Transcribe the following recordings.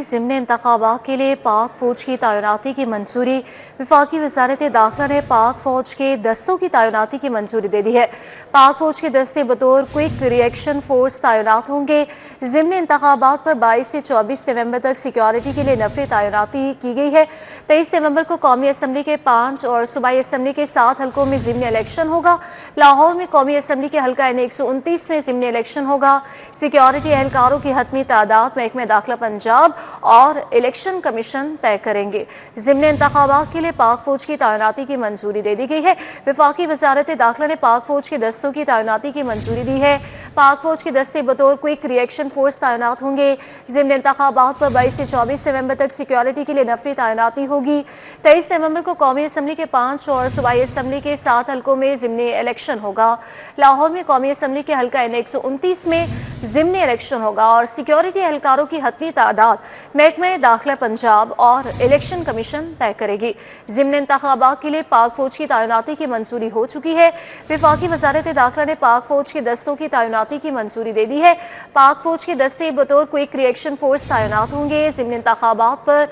ज़िमनी इंतखाबात के लिए पाक फ़ौज की तैनाती की मंजूरी। वफाकी वज़ारत दाखिला ने पाक फ़ौज के दस्तों की तैनाती की मंजूरी दे दी है। पाक फ़ौज के दस्ते बतौर क्विक रिएक्शन फोर्स तैनात होंगे। ज़िमनी इंतखाबात पर 22 से 24 नवंबर तक सिक्योरिटी के लिए नफरी तैनाती की गई है। 23 नवंबर को कौमी असम्बली के 5 और सूबाई असम्बली के 7 हल्कों में ज़िमनी इलेक्शन होगा। लाहौर में कौमी असम्बली के हल्का N129 में ज़िमनी इलेक्शन होगा। सिक्योरिटी एहलकारों की हतमी तादाद महकमे दाखिला पंजाब और इलेक्शन कमीशन तय करेंगे। ज़िमनी इंतखाबात के लिए पाक फ़ौज की तैनाती की मंजूरी दे दी गई है। वफाकी वज़ारत दाखिला ने पाक फ़ौज के दस्तों की तैनाती की मंजूरी दी है। पाक फ़ौज के दस्ते बतौर क्विक रिएक्शन फोर्स तैनात होंगे। ज़िमनी इंतखाबात पर 22 से 24 नवंबर तक सिक्योरिटी के लिए नफरी तैनाती होगी। 23 नवंबर को कौमी असम्बली के 5 और सूबाई असम्बली के 7 हल्कों में ज़िमनी इलेक्शन होगा। लाहौर में कौमी असम्बली के हल्का N129 में ज़िमनी इलेक्शन होगा और सिक्योरिटी एहलकारों की हतमी तादाद महकमे दाखिला पंजाब और इलेक्शन कमीशन तय करेगी। ज़िमनी इंतखाबात के लिए पाक फ़ौज की तैनाती की मंजूरी हो चुकी है। वफाकी वज़ारत दाखिला ने पाक फ़ौज के दस्तों की तैनाती की मंजूरी दे दी है। पाक फ़ौज के दस्ते बतौर क्विक रिएक्शन फोर्स तैनात होंगे। ज़िमनी इंतखाबात पर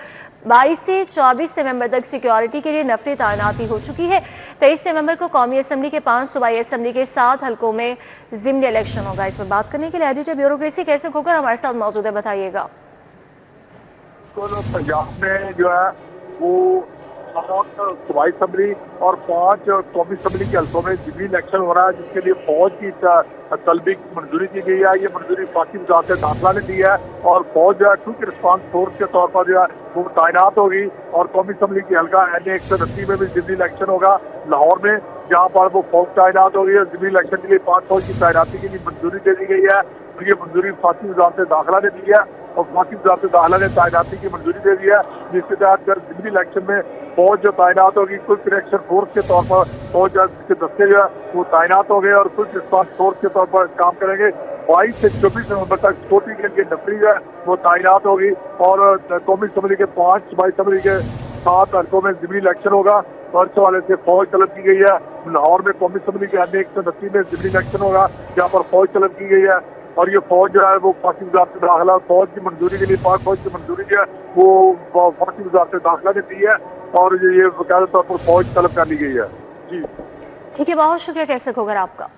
22 से 24 नवंबर तक सिक्योरिटी के लिए नफरी तैनाती हो चुकी है। 23 नवंबर को कौमी असम्बली के 5 सूबाई असम्बली के 7 हल्कों में ज़िमनी इलेक्शन होगा। इसमें बात करने के लिए एडिटर ब्यूरोक्रेसी कैसे खोकर हमारे साथ मौजूद है, बताइएगा। पंजाब में जो है वो 7 सूबाई असम्बली और 5 कौमी असम्बली के हल्कों में ज़िमनी इलेक्शन हो रहा है, जिसके लिए फौज की तलबी की मंजूरी दी गई है। ये मंजूरी वफाकी वज़ारत दाखिला ने दी है और फौज जो है क्विक रिस्पांस फोर्स के तौर पर जो है वो तैनात होगी और कौमी असम्बली की हल्का N129 में भी ज़िमनी इलेक्शन होगा लाहौर में, जहाँ पर वो फौज तैनात होगी और ज़िमनी इलेक्शन के लिए पाक फौज की तैनाती के लिए मंजूरी दे दी गई है। तो ये मंजूरी वफाकी वज़ारत दाखिला ने दी है और वफाकी वज़ारत दाखिला ने तैनाती की मंजूरी दे दी है, जिसके तहत अगर ज़िमनी इलेक्शन में फौज जो तैनात होगी क्विक रिएक्शन फोर्स के तौर पर फौज के दस्ते जो है वो तैनात हो गए और क्विक रिस्पांस फोर्स के तौर पर काम करेंगे। 22 से 24 नवंबर तक सिक्योरिटी के लिए नफरी जो है वो तैनात होगी और कौमी असम्बली के 5 सूबाई असम्बली के 7 हल्कों में ज़िमनी इलेक्शन होगा। और इस हवाले से फौज तलब की गई है। लाहौर में कौमी असम्बली के N129 में ज़िमनी इलेक्शन होगा, जहाँ पर फौज तलब की गई है और ये फौज जो है वो वफाकी वज़ारत दाखिला फौज की मंजूरी के लिए पाक फौज की मंजूरी जो है वो वफाकी वज़ारत दाखिला ने दी है और ये बाकायदा तौर पर फौज तलब कर ली गई है। जी ठीक है, बहुत शुक्रिया कैसे खोकर आपका।